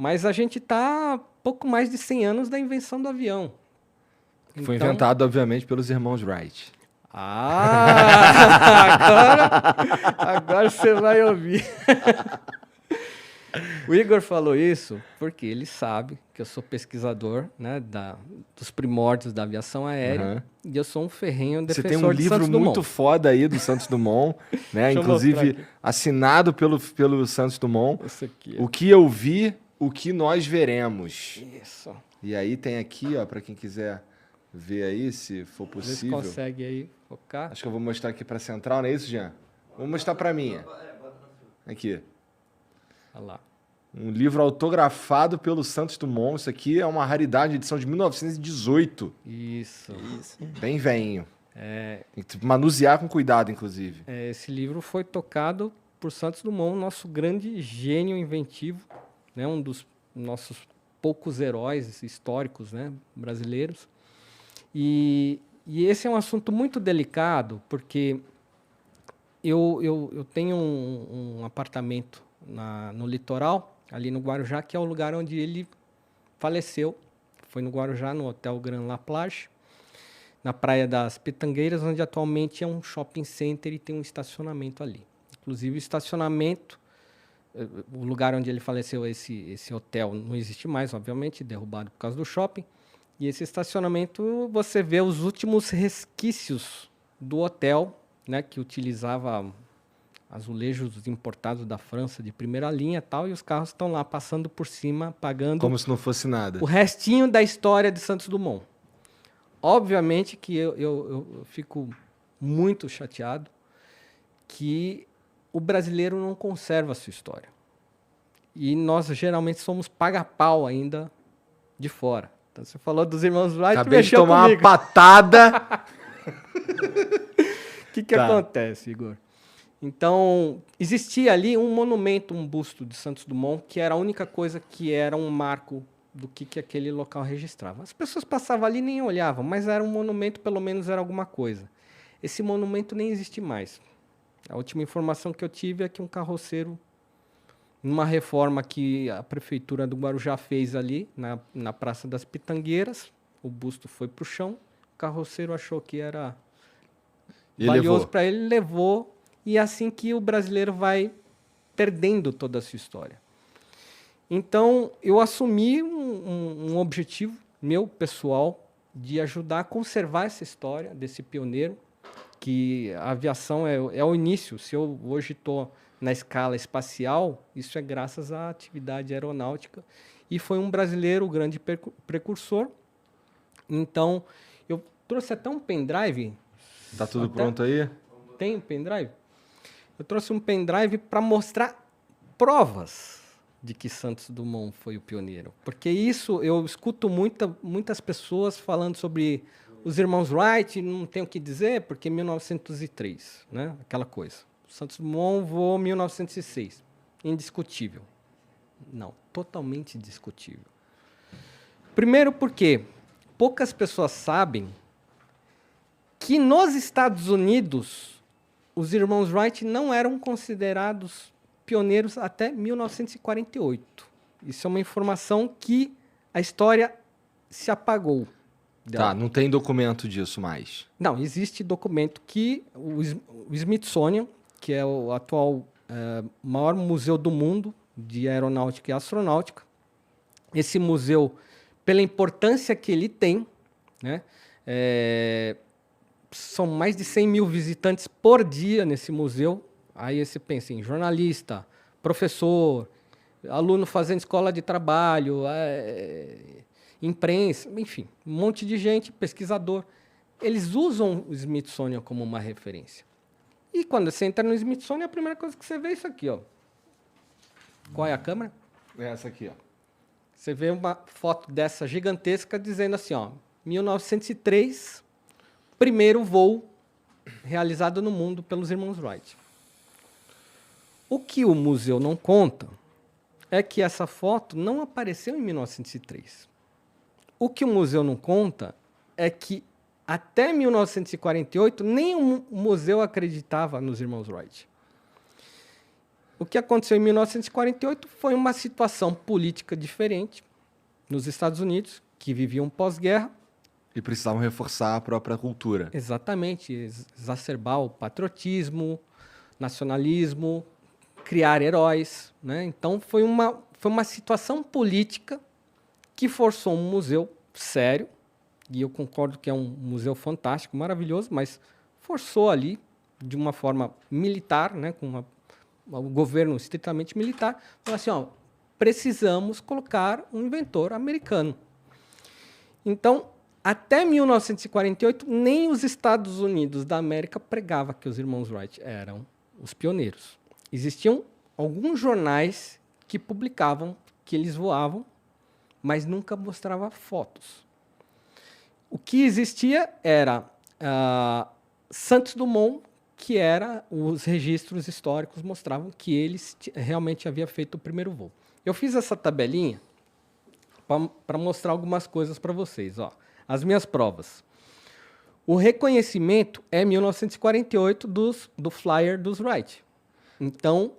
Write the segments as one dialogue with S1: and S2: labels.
S1: Mas a gente está pouco mais de 100 anos da invenção do avião.
S2: Que foi inventado, obviamente, pelos irmãos Wright.
S1: Agora você vai ouvir. O Igor falou isso porque ele sabe que eu sou pesquisador, né, dos primórdios da aviação aérea, e eu sou um ferrenho
S2: Você
S1: defensor
S2: tem um
S1: de
S2: livro
S1: Santos Dumont.
S2: muito foda aí do Santos Dumont, né?
S1: Deixa eu
S2: Inclusive
S1: mostrar aqui.
S2: assinado pelo Santos Dumont.
S1: Esse aqui.
S2: O que eu vi, o que nós veremos.
S1: Isso.
S2: E aí tem aqui, ó, para quem quiser ver aí, se for
S1: Vê se
S2: possível.
S1: consegue aí focar.
S2: Acho que eu vou mostrar aqui para central, não é isso, Jean? Vou mostrar para mim. Aqui.
S1: Olha lá.
S2: Um livro autografado pelo Santos Dumont. Isso aqui é uma raridade, edição de 1918.
S1: Isso.
S2: Bem veinho. Tem que manusear com cuidado, inclusive.
S1: Esse livro foi tocado por Santos Dumont, nosso grande gênio inventivo, né? Um dos nossos poucos heróis históricos, né, brasileiros. E esse é um assunto muito delicado, porque eu tenho um apartamento no litoral, ali no Guarujá, que é o lugar onde ele faleceu. Foi no Guarujá, no Hotel Grand La Plage, na Praia das Pitangueiras, onde atualmente é um shopping center e tem um estacionamento ali. Inclusive, o estacionamento, o lugar onde ele faleceu, esse hotel, não existe mais, obviamente, derrubado por causa do shopping. E esse estacionamento, você vê os últimos resquícios do hotel, né, que utilizava azulejos importados da França de primeira linha e tal, e os carros estão lá passando por cima, pagando
S2: Como se não fosse nada.
S1: o restinho da história de Santos Dumont. Obviamente que eu fico muito chateado que o brasileiro não conserva a sua história. E nós geralmente somos paga-pau ainda de fora. Então você falou dos irmãos Wright,
S2: Acabei de
S1: mexeu
S2: tomar
S1: comigo.
S2: uma patada.
S1: O que acontece, Igor? Então, existia ali um monumento, um busto de Santos Dumont, que era a única coisa que era um marco do que aquele local registrava. As pessoas passavam ali e nem olhavam, mas era um monumento, pelo menos era alguma coisa. Esse monumento nem existe mais. A última informação que eu tive é que um carroceiro, numa reforma que a prefeitura do Guarujá fez ali, na Praça das Pitangueiras, o busto foi para o chão, o carroceiro achou que era valioso para ele, levou. E é assim que o brasileiro vai perdendo toda a sua história. Então, eu assumi um objetivo meu, pessoal, de ajudar a conservar essa história desse pioneiro, que a aviação é o início. Se eu hoje estou na escala espacial, isso é graças à atividade aeronáutica. E foi um brasileiro, o grande precursor. Então, eu trouxe até um pendrive.
S2: Tá tudo pronto aí?
S1: Tem um pendrive? Eu trouxe um pendrive para mostrar provas de que Santos Dumont foi o pioneiro. Porque isso, eu escuto muitas pessoas falando sobre os irmãos Wright, não tenho o que dizer, porque 1903, né? Aquela coisa. Santos Dumont voou 1906. Indiscutível. Não, totalmente indiscutível. Primeiro porque poucas pessoas sabem que nos Estados Unidos os irmãos Wright não eram considerados pioneiros até 1948. Isso é uma informação que a história se apagou dela.
S2: Tá, não tem documento disso mais.
S1: Não, existe documento que o Smithsonian, que é o atual maior museu do mundo de aeronáutica e astronáutica, esse museu, pela importância que ele tem, né, são mais de 100 mil visitantes por dia nesse museu. Aí você pensa em jornalista, professor, aluno fazendo escola de trabalho, imprensa, enfim, um monte de gente, pesquisador. Eles usam o Smithsonian como uma referência. E quando você entra no Smithsonian, a primeira coisa que você vê é isso aqui, ó. Qual é a câmera?
S2: É essa aqui, ó.
S1: Você vê uma foto dessa gigantesca dizendo assim, ó, 1903... primeiro voo realizado no mundo pelos irmãos Wright. O que o museu não conta é que essa foto não apareceu em 1903. O que o museu não conta é que até 1948 nem o museu acreditava nos irmãos Wright. O que aconteceu em 1948 foi uma situação política diferente nos Estados Unidos, que viviam pós-guerra.
S2: E precisavam reforçar a própria cultura.
S1: Exatamente, exacerbar o patriotismo, nacionalismo, criar heróis, né? Então foi uma situação política que forçou um museu sério, e eu concordo que é um museu fantástico, maravilhoso, mas forçou ali de uma forma militar, né, com um governo estritamente militar, falou assim, ó, precisamos colocar um inventor americano. Então, até 1948, nem os Estados Unidos da América pregava que os irmãos Wright eram os pioneiros. Existiam alguns jornais que publicavam que eles voavam, mas nunca mostrava fotos. O que existia era Santos Dumont, que era os registros históricos mostravam que eles realmente havia feito o primeiro voo. Eu fiz essa tabelinha para mostrar algumas coisas para vocês. Ó. As minhas provas. O reconhecimento é 1948 do flyer dos Wright. Então,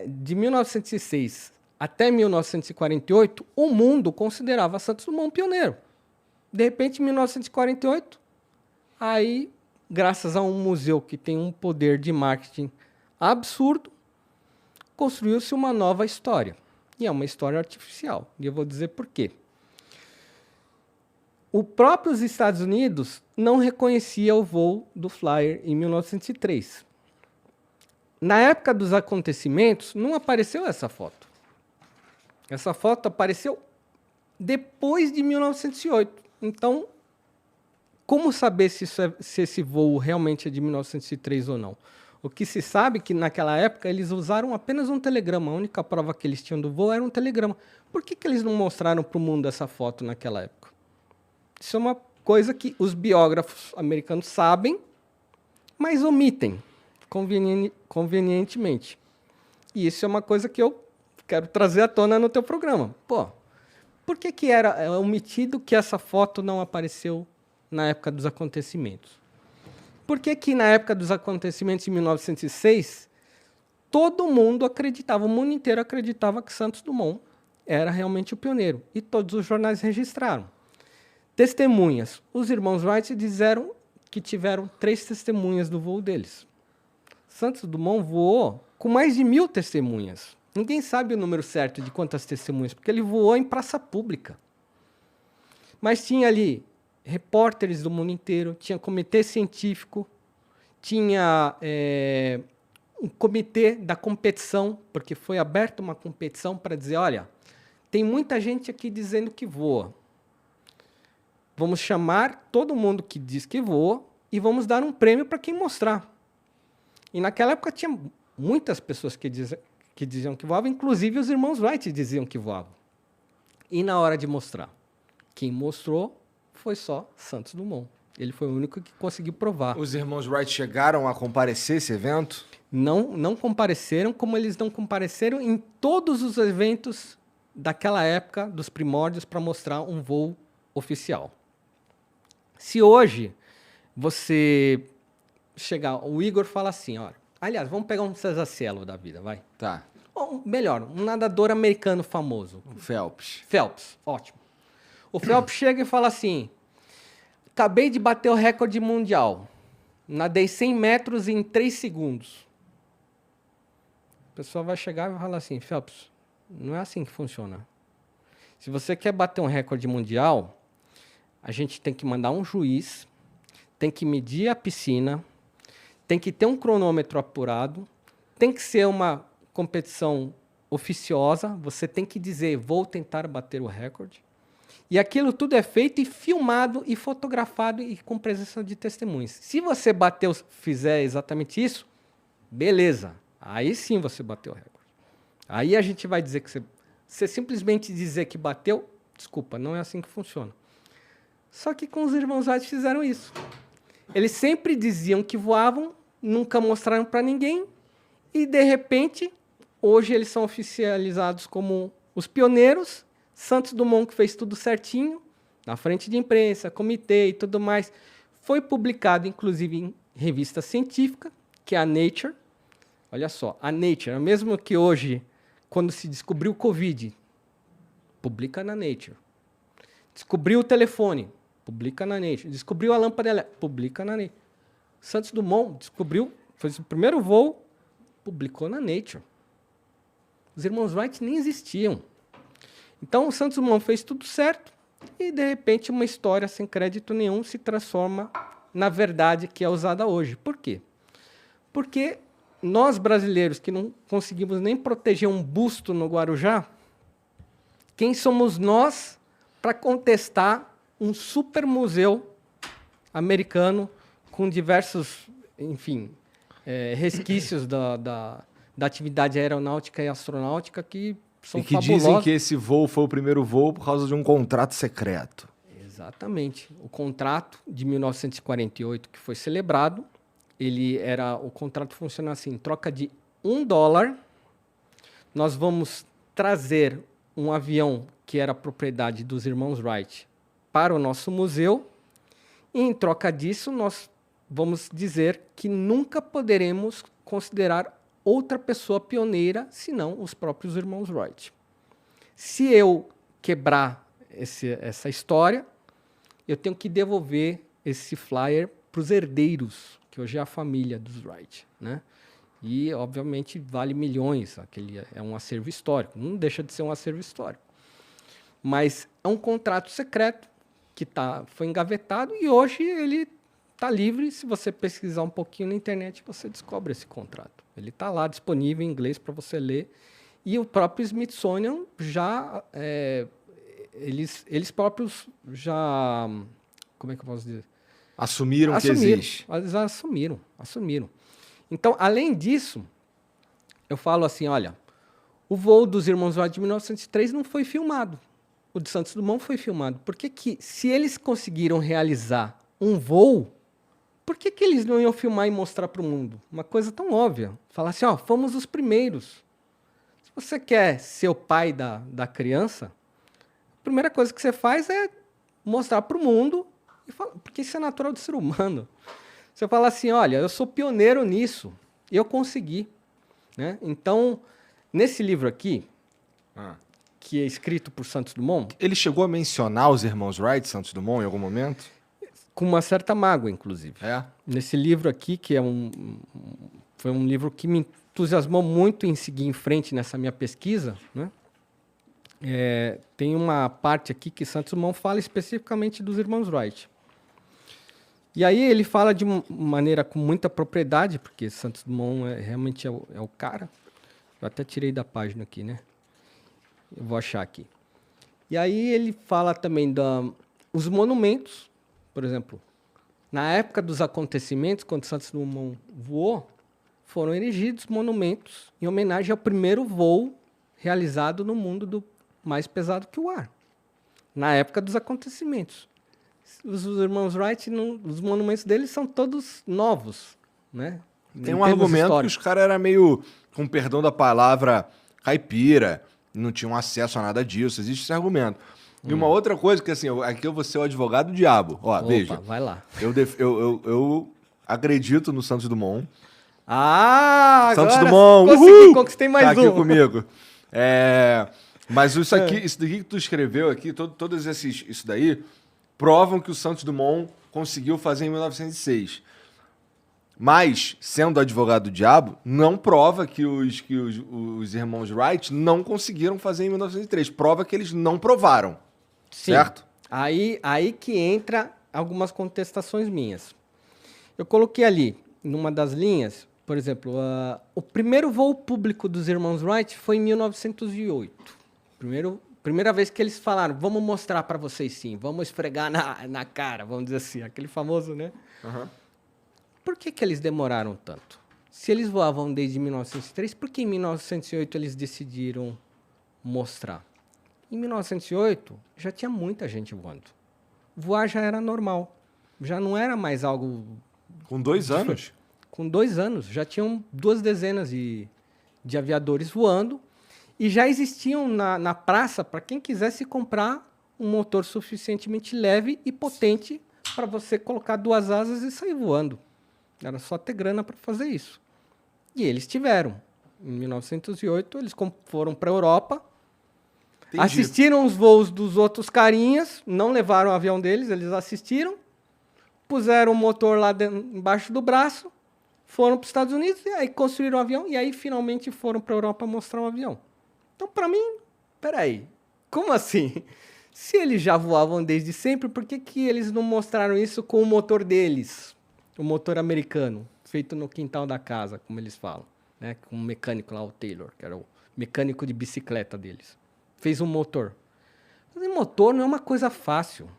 S1: de 1906 até 1948, o mundo considerava Santos Dumont pioneiro. De repente, em 1948, aí, graças a um museu que tem um poder de marketing absurdo, construiu-se uma nova história. E é uma história artificial. E eu vou dizer por quê. O próprio Estados Unidos não reconhecia o voo do Flyer em 1903. Na época dos acontecimentos, não apareceu essa foto. Essa foto apareceu depois de 1908. Então, como saber se esse voo realmente é de 1903 ou não? O que se sabe é que, naquela época, eles usaram apenas um telegrama. A única prova que eles tinham do voo era um telegrama. Por que eles não mostraram para o mundo essa foto naquela época? Isso é uma coisa que os biógrafos americanos sabem, mas omitem convenientemente. E isso é uma coisa que eu quero trazer à tona no teu programa. Pô, por que era omitido que essa foto não apareceu na época dos acontecimentos? Por que na época dos acontecimentos, em 1906, todo mundo acreditava, o mundo inteiro acreditava que Santos Dumont era realmente o pioneiro. E todos os jornais registraram. Testemunhas. Os irmãos Wright disseram que tiveram 3 testemunhas do voo deles. Santos Dumont voou com mais de 1000 testemunhas. Ninguém sabe o número certo de quantas testemunhas, porque ele voou em praça pública. Mas tinha ali repórteres do mundo inteiro, tinha comitê científico, tinha um comitê da competição, porque foi aberta uma competição para dizer, olha, tem muita gente aqui dizendo que voa. Vamos chamar todo mundo que diz que voa e vamos dar um prêmio para quem mostrar. E naquela época tinha muitas pessoas que diziam que voavam, inclusive os irmãos Wright diziam que voavam. E na hora de mostrar, quem mostrou foi só Santos Dumont. Ele foi o único que conseguiu provar.
S2: Os irmãos Wright chegaram a comparecer esse evento?
S1: Não compareceram, como eles não compareceram em todos os eventos daquela época, dos primórdios, para mostrar um voo oficial. Se hoje você chegar, o Igor fala assim, olha, aliás, vamos pegar um César Cielo da vida, vai.
S2: Tá.
S1: Ou melhor, um nadador americano famoso.
S2: O Phelps.
S1: Phelps, ótimo. O Phelps chega e fala assim, acabei de bater o recorde mundial. Nadei 100 metros em 3 segundos. A pessoa vai chegar e vai falar assim, Phelps, não é assim que funciona. Se você quer bater um recorde mundial, a gente tem que mandar um juiz, tem que medir a piscina, tem que ter um cronômetro apurado, tem que ser uma competição oficiosa, você tem que dizer, vou tentar bater o recorde. E aquilo tudo é feito e filmado e fotografado e com presença de testemunhas. Se você fizer exatamente isso, beleza. Aí sim você bateu o recorde. Aí a gente vai dizer que você simplesmente dizer que bateu, desculpa, não é assim que funciona. Só que com os irmãos Wright fizeram isso. Eles sempre diziam que voavam, nunca mostraram para ninguém, e de repente, hoje eles são oficializados como os pioneiros. Santos Dumont, que fez tudo certinho, na frente de imprensa, comitê e tudo mais, foi publicado, inclusive, em revista científica, que é a Nature. Olha só, a Nature, mesmo que hoje, quando se descobriu o Covid, publica na Nature. Descobriu o telefone, publica na Nature. Descobriu a lâmpada elétrica, publica na Nature. Santos Dumont descobriu, fez o primeiro voo, publicou na Nature. Os irmãos Wright nem existiam. Então, o Santos Dumont fez tudo certo e, de repente, uma história sem crédito nenhum se transforma na verdade que é usada hoje. Por quê? Porque nós, brasileiros, que não conseguimos nem proteger um busto no Guarujá, quem somos nós para contestar um super museu americano com diversos, enfim, resquícios da atividade aeronáutica e astronáutica que são
S2: e que
S1: fabulosos.
S2: dizem que esse voo foi o primeiro voo por causa de um contrato secreto.
S1: Exatamente. O contrato de 1948 que foi celebrado, o contrato funciona assim, em troca de $1, nós vamos trazer um avião que era propriedade dos irmãos Wright para o nosso museu, e em troca disso nós vamos dizer que nunca poderemos considerar outra pessoa pioneira senão os próprios irmãos Wright. Se eu quebrar essa história, eu tenho que devolver esse flyer para os herdeiros, que hoje é a família dos Wright, né? E, obviamente, vale milhões. Aquele é um acervo histórico. Não deixa de ser um acervo histórico. Mas é um contrato secreto que foi engavetado e hoje ele está livre. Se você pesquisar um pouquinho na internet, você descobre esse contrato. Ele está lá disponível em inglês para você ler. E o próprio Smithsonian já... Eles próprios já... Como é que eu posso dizer?
S2: Assumiram que existe.
S1: Eles assumiram. Então, além disso, eu falo assim, olha, o voo dos irmãos Wright de 1903 não foi filmado. O de Santos Dumont foi filmado. Por que se eles conseguiram realizar um voo, por que eles não iam filmar e mostrar para o mundo? Uma coisa tão óbvia. Falar assim, ó, fomos os primeiros. Se você quer ser o pai da criança, a primeira coisa que você faz é mostrar para o mundo, porque isso é natural do ser humano. Você fala assim, olha, eu sou pioneiro nisso, eu consegui. Né? Então, nesse livro aqui, que é escrito por Santos Dumont...
S2: Ele chegou a mencionar os irmãos Wright, Santos Dumont, em algum momento?
S1: Com uma certa mágoa, inclusive. Nesse livro aqui, que foi um livro que me entusiasmou muito em seguir em frente nessa minha pesquisa, né? Tem uma parte aqui que Santos Dumont fala especificamente dos irmãos Wright. E aí ele fala de uma maneira com muita propriedade, porque Santos Dumont realmente é o cara. Eu até tirei da página aqui, né? Eu vou achar aqui. E aí ele fala também os monumentos, por exemplo, na época dos acontecimentos, quando Santos Dumont voou, foram erigidos monumentos em homenagem ao primeiro voo realizado no mundo mais pesado que o ar. Na época dos acontecimentos. Os irmãos Wright, os monumentos deles são todos novos, né?
S2: Tem um argumento que os caras eram meio, com perdão da palavra, caipira, não tinham acesso a nada disso. Existe esse argumento. E uma outra coisa que, assim, aqui eu vou ser o advogado do diabo. Ó, veja.
S1: Vai lá.
S2: Eu acredito no Santos Dumont.
S1: Santos
S2: agora Dumont,
S1: conquistei mais
S2: tá aqui comigo. Mas isso daqui que tu escreveu aqui, isso daí, provam que o Santos Dumont conseguiu fazer em 1906. Mas, sendo advogado do diabo, não prova que os irmãos Wright não conseguiram fazer em 1903. Prova que eles não provaram.
S1: Sim.
S2: Certo?
S1: Aí que entra algumas contestações minhas. Eu coloquei ali, numa das linhas, por exemplo, o primeiro voo público dos irmãos Wright foi em 1908. Primeira vez que eles falaram, vamos mostrar para vocês sim, vamos esfregar na cara, vamos dizer assim, aquele famoso, né?
S2: Uhum.
S1: Por que eles demoraram tanto? Se eles voavam desde 1903, por que em 1908 eles decidiram mostrar? Em 1908, já tinha muita gente voando. Voar já era normal. Já não era mais algo...
S2: Com 2 anos?
S1: Com 2 anos. Já tinham 2 dezenas de aviadores voando. E já existiam na praça, para quem quisesse comprar um motor suficientemente leve e potente para você colocar 2 asas e sair voando. Era só ter grana para fazer isso. E eles tiveram. Em 1908, eles foram para a Europa,
S2: Entendi.
S1: assistiram os voos dos outros carinhas, não levaram o avião deles, eles assistiram, puseram o motor lá embaixo do braço, foram para os Estados Unidos, e aí construíram o avião, e aí finalmente foram para a Europa mostrar um avião. Então, para mim, peraí, como assim? Se eles já voavam desde sempre, por que que eles não mostraram isso com o motor deles? O motor americano, feito no quintal da casa, como eles falam. Né? Com o mecânico lá, o Taylor, que era o mecânico de bicicleta deles. Fez um motor. Fazer motor não é uma coisa fácil.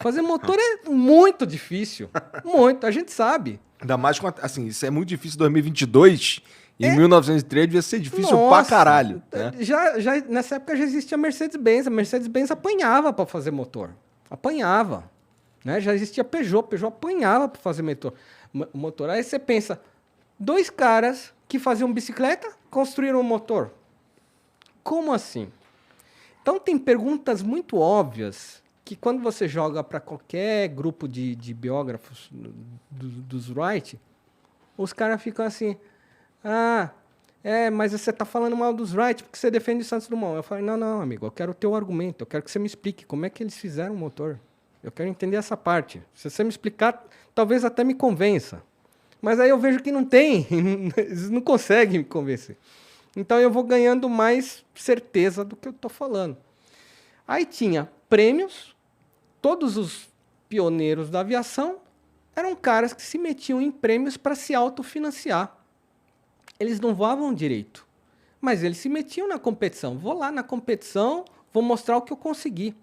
S1: Fazer motor é muito difícil. Muito, a gente sabe.
S2: Ainda mais com, assim, isso é muito difícil em 2022. Em 1903 devia ser difícil pra caralho. Né?
S1: Nessa época já existia a Mercedes-Benz. A Mercedes-Benz apanhava para fazer motor. Apanhava. Né? Já existia Peugeot. Peugeot apanhava para fazer motor. Aí você pensa, 2 caras que faziam bicicleta construíram um motor. Como assim? Então tem perguntas muito óbvias que quando você joga para qualquer grupo de biógrafos dos Wright, os caras ficam assim, mas você está falando mal dos Wright porque você defende o Santos Dumont. Eu falei, não, amigo, eu quero o teu argumento, eu quero que você me explique como é que eles fizeram o motor. Eu quero entender essa parte. Se você me explicar, talvez até me convença. Mas aí eu vejo que não tem, eles não conseguem me convencer. Então eu vou ganhando mais certeza do que eu estou falando. Aí tinha prêmios, todos os pioneiros da aviação eram caras que se metiam em prêmios para se autofinanciar. Eles não voavam direito, mas eles se metiam na competição. Vou lá na competição, vou mostrar o que eu consegui.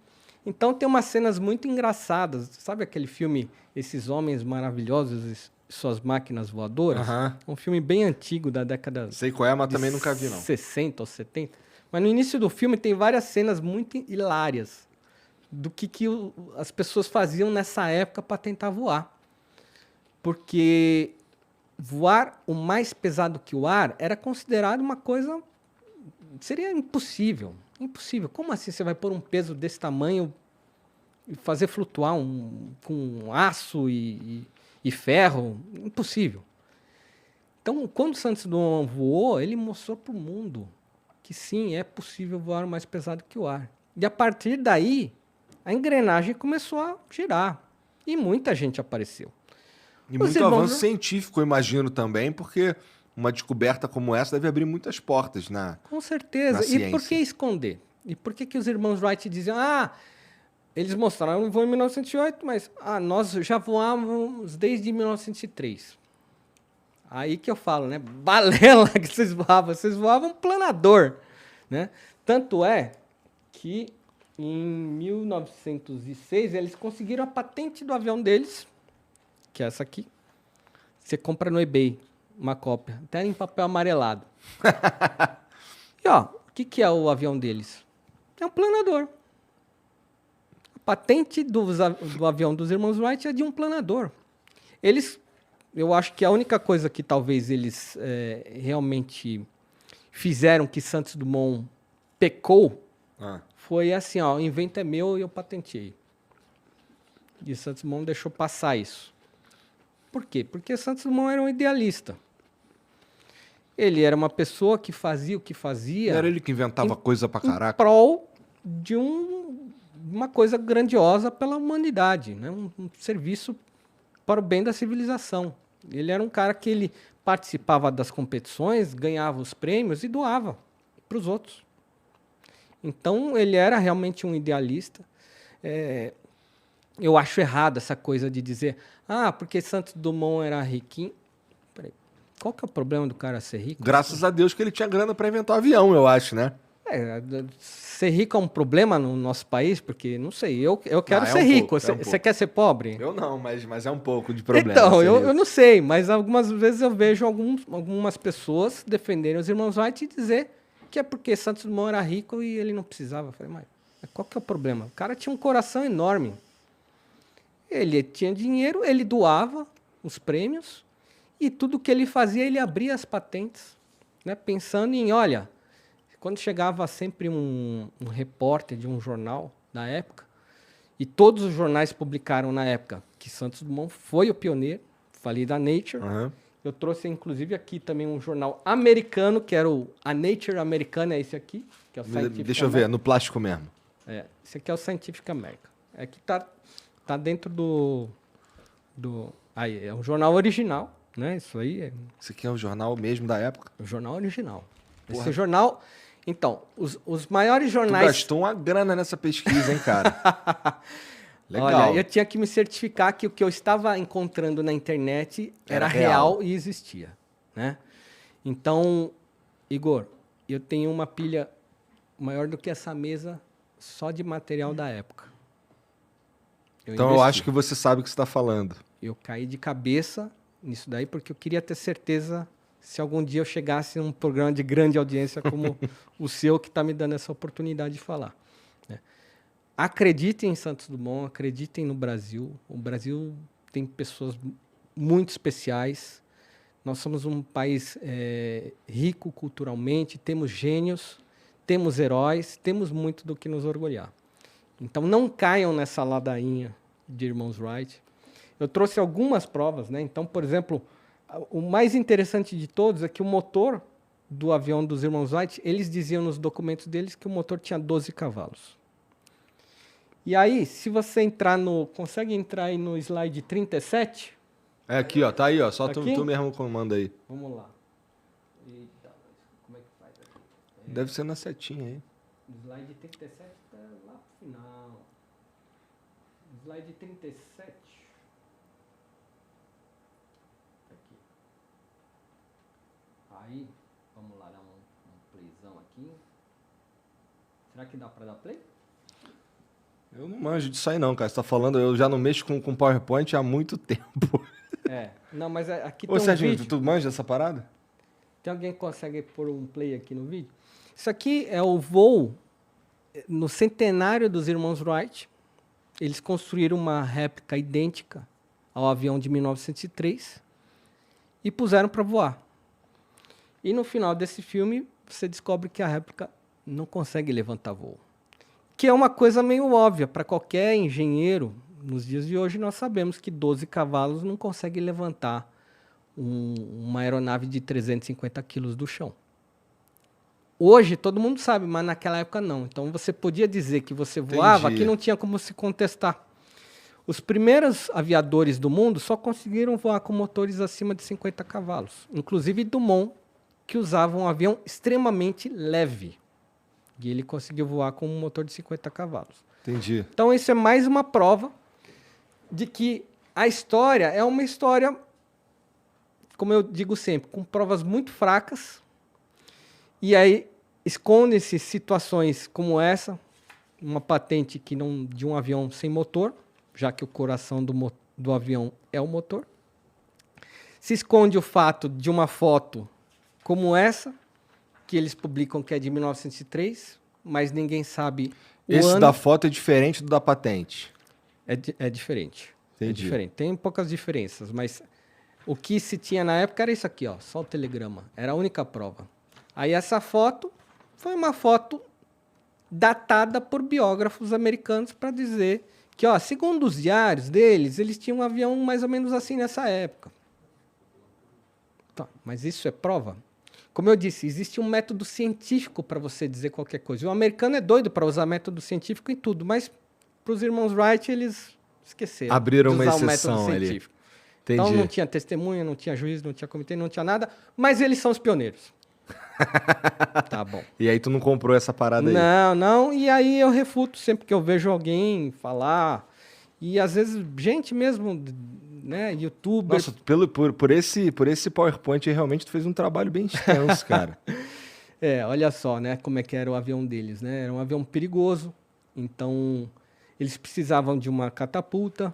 S1: Então tem umas cenas muito engraçadas. Sabe aquele filme Esses Homens Maravilhosos, Suas Máquinas Voadoras? Um filme bem antigo da década...
S2: Sei qual é, mas também nunca vi, não.
S1: 60 ou 70. Mas no início do filme tem várias cenas muito hilárias do que as pessoas faziam nessa época para tentar voar. Porque voar o mais pesado que o ar era considerado uma coisa... Seria impossível. Impossível. Como assim você vai pôr um peso desse tamanho e fazer flutuar com aço e ferro? Impossível. Então, quando o Santos Dumont voou, ele mostrou para o mundo que sim, é possível voar mais pesado que o ar. E a partir daí, a engrenagem começou a girar. E muita gente apareceu.
S2: E muito avanço científico, eu imagino também, porque uma descoberta como essa deve abrir muitas portas na
S1: Com certeza.
S2: Na ciência.
S1: E por que esconder? E por que os irmãos Wright diziam, eles mostraram o voo em 1908, mas nós já voávamos desde 1903. Aí que eu falo, né? Balela que vocês voavam planador, né? Tanto é que em 1906 eles conseguiram a patente do avião deles, que é essa aqui. Você compra no eBay uma cópia, até em papel amarelado. E o que é o avião deles? É um planador. A patente do avião dos irmãos Wright é de um planador. Eu acho que a única coisa que talvez eles realmente fizeram que Santos Dumont pecou foi assim, o invento é meu e eu patentei. E Santos Dumont deixou passar isso. Por quê? Porque Santos Dumont era um idealista. Ele era uma pessoa que fazia o que fazia...
S2: Não era ele que inventava coisa pra caraca?
S1: Em prol de uma coisa grandiosa pela humanidade, né? Um serviço para o bem da civilização. Ele era um cara que ele participava das competições, ganhava os prêmios e doava para os outros. Então, ele era realmente um idealista. Eu acho errado essa coisa de dizer porque Santos Dumont era riquinho. Peraí, qual que é o problema do cara ser rico?
S2: Graças a Deus que ele tinha grana para inventar um avião, eu acho, né?
S1: Ser rico é um problema no nosso país? Porque, não sei, eu quero ser rico. Você quer ser pobre?
S2: Eu não, mas é um pouco de problema.
S1: Então, eu não sei, mas algumas vezes eu vejo algumas pessoas defenderem os irmãos Wright e dizer que é porque Santos Dumont era rico e ele não precisava. Eu falei, mas qual que é o problema? O cara tinha um coração enorme. Ele tinha dinheiro, ele doava os prêmios e tudo que ele fazia, ele abria as patentes, né? Pensando em, olha... Quando chegava sempre um repórter de um jornal da época, e todos os jornais publicaram na época que Santos Dumont foi o pioneiro, falei da Nature, Eu trouxe, inclusive, aqui também um jornal americano, que era a Nature Americana, é esse aqui, que é o Scientific
S2: Deixa eu ver, no plástico mesmo.
S1: Esse aqui é o Scientific American. Aqui tá dentro do... Aí, é um jornal original, né? Isso aí é
S2: Esse aqui é o jornal mesmo da época?
S1: o jornal original.
S2: Porra.
S1: Esse jornal... Então, os maiores
S2: Tu
S1: jornais...
S2: gastou uma grana nessa pesquisa, hein, cara? Legal.
S1: Olha, eu tinha que me certificar que o que eu estava encontrando na internet era real e existia, né? Então, Igor, eu tenho uma pilha maior do que essa mesa só de material da época.
S2: Então eu acho que você sabe o que você está falando.
S1: Eu caí de cabeça nisso daí porque eu queria ter certeza se algum dia eu chegasse num programa de grande audiência como o seu, que está me dando essa oportunidade de falar, né? Acreditem em Santos Dumont, acreditem no Brasil. O Brasil tem pessoas muito especiais. Nós somos um país rico culturalmente, temos gênios, temos heróis, temos muito do que nos orgulhar. Então, não caiam nessa ladainha de Irmãos Wright. Eu trouxe algumas provas, né? Então, por exemplo, o mais interessante de todos é que o motor do avião dos Irmãos Wright, eles diziam nos documentos deles que o motor tinha 12 cavalos. E aí, se você entrar no... Consegue entrar aí no slide 37?
S2: É aqui, ó. Tá aí, ó. Só
S1: Aqui?
S2: tu mesmo comanda aí.
S1: Vamos lá. Eita, como é que faz aqui?
S2: Deve ser na setinha aí.
S1: Slide 37 está lá pro final. Slide 37. Aqui. Aí, vamos lá dar um playzão aqui. Será que dá para dar play?
S2: Eu não manjo disso aí não, cara. Você tá falando, eu já não mexo com PowerPoint há muito tempo.
S1: Não, mas aqui
S2: Ô,
S1: tem um
S2: Serginho,
S1: vídeo.
S2: tu manja dessa parada?
S1: Tem alguém que consegue pôr um play aqui no vídeo? Isso aqui é o voo no centenário dos Irmãos Wright. Eles construíram uma réplica idêntica ao avião de 1903 e puseram para voar. E no final desse filme, você descobre que a réplica não consegue levantar voo. Que é uma coisa meio óbvia para qualquer engenheiro. Nos dias de hoje, nós sabemos que 12 cavalos não consegue levantar uma aeronave de 350 quilos do chão. Hoje, todo mundo sabe, mas naquela época não. Então, você podia dizer que você voava,
S2: Entendi.
S1: que não tinha como se contestar. Os primeiros aviadores do mundo só conseguiram voar com motores acima de 50 cavalos. Inclusive Dumont, que usava um avião extremamente leve. E ele conseguiu voar com um motor de 50 cavalos.
S2: Entendi.
S1: Então, isso é mais uma prova de que a história é uma história, como eu digo sempre, com provas muito fracas. E aí escondem-se situações como essa, uma patente que não, de um avião sem motor, já que o coração do avião é o motor. Se esconde o fato de uma foto como essa, que eles publicam que é de 1903, mas ninguém sabe o
S2: Esse
S1: ano.
S2: da foto é diferente do da patente.
S1: É diferente. É
S2: Entendi.
S1: diferente. Tem poucas diferenças, mas o que se tinha na época era isso aqui, ó, só o telegrama. Era a única prova. Aí essa foto foi uma foto datada por biógrafos americanos para dizer que, ó, segundo os diários deles, eles tinham um avião mais ou menos assim nessa época. Tá, mas isso é prova? Como eu disse, existe um método científico para você dizer qualquer coisa. O americano é doido para usar método científico em tudo, mas para os irmãos Wright eles esqueceram.
S2: Abriram
S1: de
S2: uma
S1: usar o
S2: exceção
S1: método
S2: ali.
S1: científico.
S2: Entendi.
S1: Então não tinha testemunha, não tinha juiz, não tinha comitê, não tinha nada, mas eles são os pioneiros. Tá bom.
S2: E aí tu não comprou essa parada aí?
S1: Não, e aí eu refuto sempre que eu vejo alguém falar, e às vezes gente mesmo, né, youtuber...
S2: Nossa, por esse PowerPoint aí, realmente tu fez um trabalho bem extenso, cara.
S1: Olha só, né, como é que era o avião deles, né? Era um avião perigoso, então eles precisavam de uma catapulta.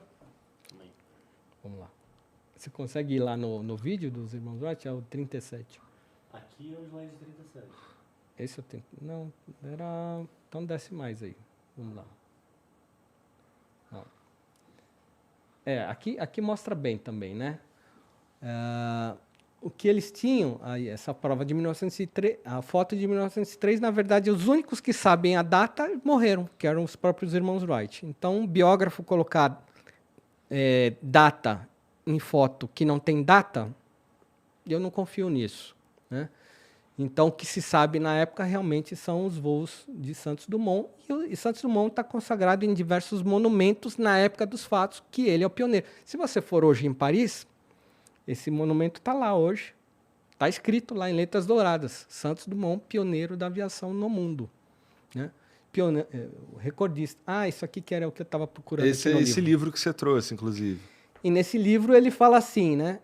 S1: Vamos lá. Você consegue ir lá no vídeo dos irmãos Wright? É o 37.
S3: Aqui é o slide 37.
S1: Esse eu tenho... Não, era... Então desce mais aí. Vamos lá. Ó. Aqui mostra bem também, né? O que eles tinham, aí, essa prova de 1903, a foto de 1903, na verdade, os únicos que sabem a data morreram, que eram os próprios irmãos Wright. Então, um biógrafo colocar data em foto que não tem data, eu não confio nisso, né? Então, o que se sabe na época realmente são os voos de Santos Dumont. E Santos Dumont está consagrado em diversos monumentos na época dos fatos, que ele é o pioneiro. Se você for hoje em Paris, esse monumento está lá hoje. Está escrito lá em letras douradas. Santos Dumont, pioneiro da aviação no mundo. Né? Recordista. Isso aqui que era o que eu estava procurando.
S2: Esse livro que você trouxe, inclusive.
S1: E nesse livro ele fala assim, né?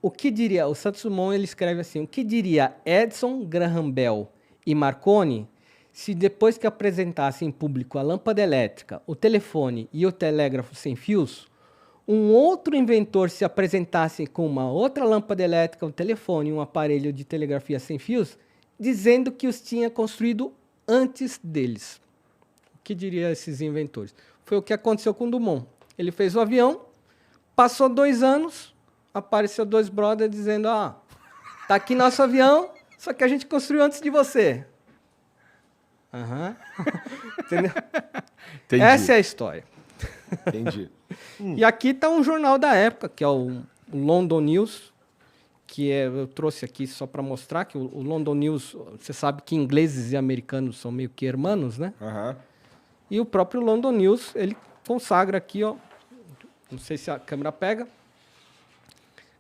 S1: O que diria, o Santos Dumont ele escreve assim, o que diria Edison, Graham Bell e Marconi se depois que apresentassem em público a lâmpada elétrica, o telefone e o telégrafo sem fios, um outro inventor se apresentasse com uma outra lâmpada elétrica, um telefone e um aparelho de telegrafia sem fios, dizendo que os tinha construído antes deles. O que diria esses inventores? Foi o que aconteceu com Dumont. Ele fez o avião, passou 2 anos, apareceu 2 brothers dizendo, tá aqui nosso avião, só que a gente construiu antes de você. Entendeu?
S2: Entendi.
S1: Essa é a história.
S2: Entendi.
S1: E aqui está um jornal da época, que é o London News, eu trouxe aqui só para mostrar que o London News, você sabe que ingleses e americanos são meio que hermanos, né? E o próprio London News, ele consagra aqui, ó, não sei se a câmera pega. O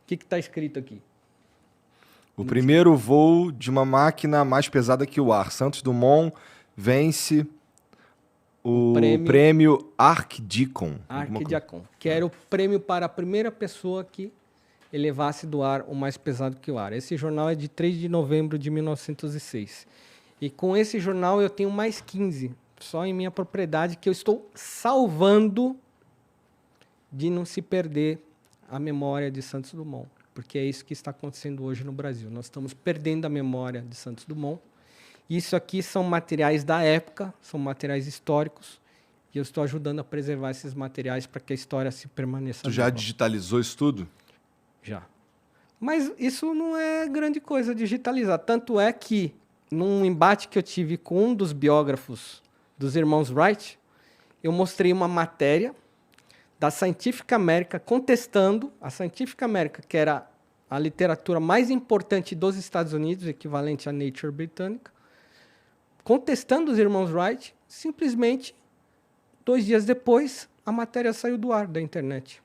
S1: que está escrito aqui?
S2: O primeiro voo de uma máquina mais pesada que o ar. Santos Dumont vence o prêmio Archdeacon.
S1: Archdeacon, que era o prêmio para a primeira pessoa que elevasse do ar o mais pesado que o ar. Esse jornal é de 3 de novembro de 1906. E com esse jornal eu tenho mais 15, só em minha propriedade, que eu estou salvando de não se perder a memória de Santos Dumont, porque é isso que está acontecendo hoje no Brasil. Nós estamos perdendo a memória de Santos Dumont. Isso aqui são materiais da época, são materiais históricos, e eu estou ajudando a preservar esses materiais para que a história se permaneça.
S2: Tu já digitalizou isso tudo?
S1: Já. Mas isso não é grande coisa digitalizar. Tanto é que, num embate que eu tive com um dos biógrafos dos irmãos Wright, eu mostrei uma matéria da Scientific American contestando a Scientific American, que era a literatura mais importante dos Estados Unidos, equivalente à Nature britânica, contestando os irmãos Wright. Simplesmente, 2 dias depois, a matéria saiu do ar da internet.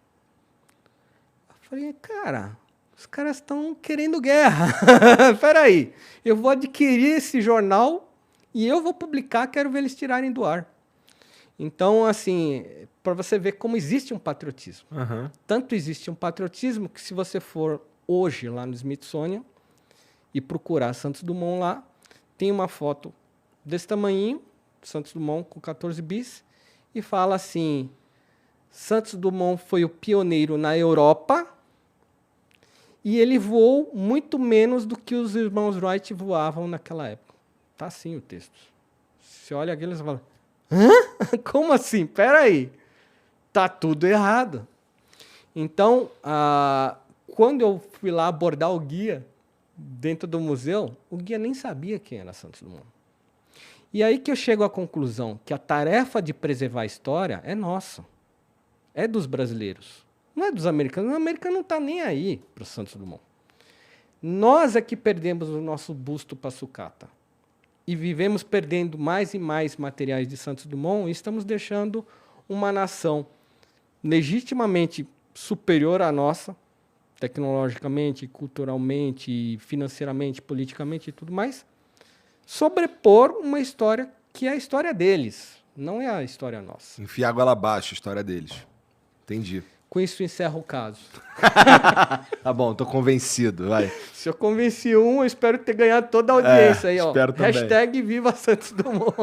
S1: Eu falei, cara, os caras estão querendo guerra. Espera aí, eu vou adquirir esse jornal e eu vou publicar, quero ver eles tirarem do ar. Então, assim, para você ver como existe um patriotismo. Tanto existe um patriotismo que, se você for hoje lá no Smithsonian e procurar Santos Dumont lá, tem uma foto desse tamanhinho, Santos Dumont com 14 bis, e fala assim, Santos Dumont foi o pioneiro na Europa e ele voou muito menos do que os irmãos Wright voavam naquela época. Tá assim o texto. Você olha aquilo e fala, como assim? Espera aí. Tá tudo errado. Então, quando eu fui lá abordar o guia dentro do museu, o guia nem sabia quem era Santos Dumont. E aí que eu chego à conclusão que a tarefa de preservar a história é nossa. É dos brasileiros. Não é dos americanos. O americano não está nem aí para o Santos Dumont. Nós é que perdemos o nosso busto para sucata. E vivemos perdendo mais e mais materiais de Santos Dumont e estamos deixando uma nação legitimamente superior à nossa, tecnologicamente, culturalmente, financeiramente, politicamente e tudo mais, sobrepor uma história que é a história deles, não é a história nossa.
S2: Enfiar a goela abaixo, a história deles. Entendi.
S1: Com isso encerro o caso.
S2: Tá bom, tô convencido, vai.
S1: Se eu convenci um, eu espero ter ganhado toda a audiência aí, ó.
S2: Espero também.
S1: #Viva Santos Dumont.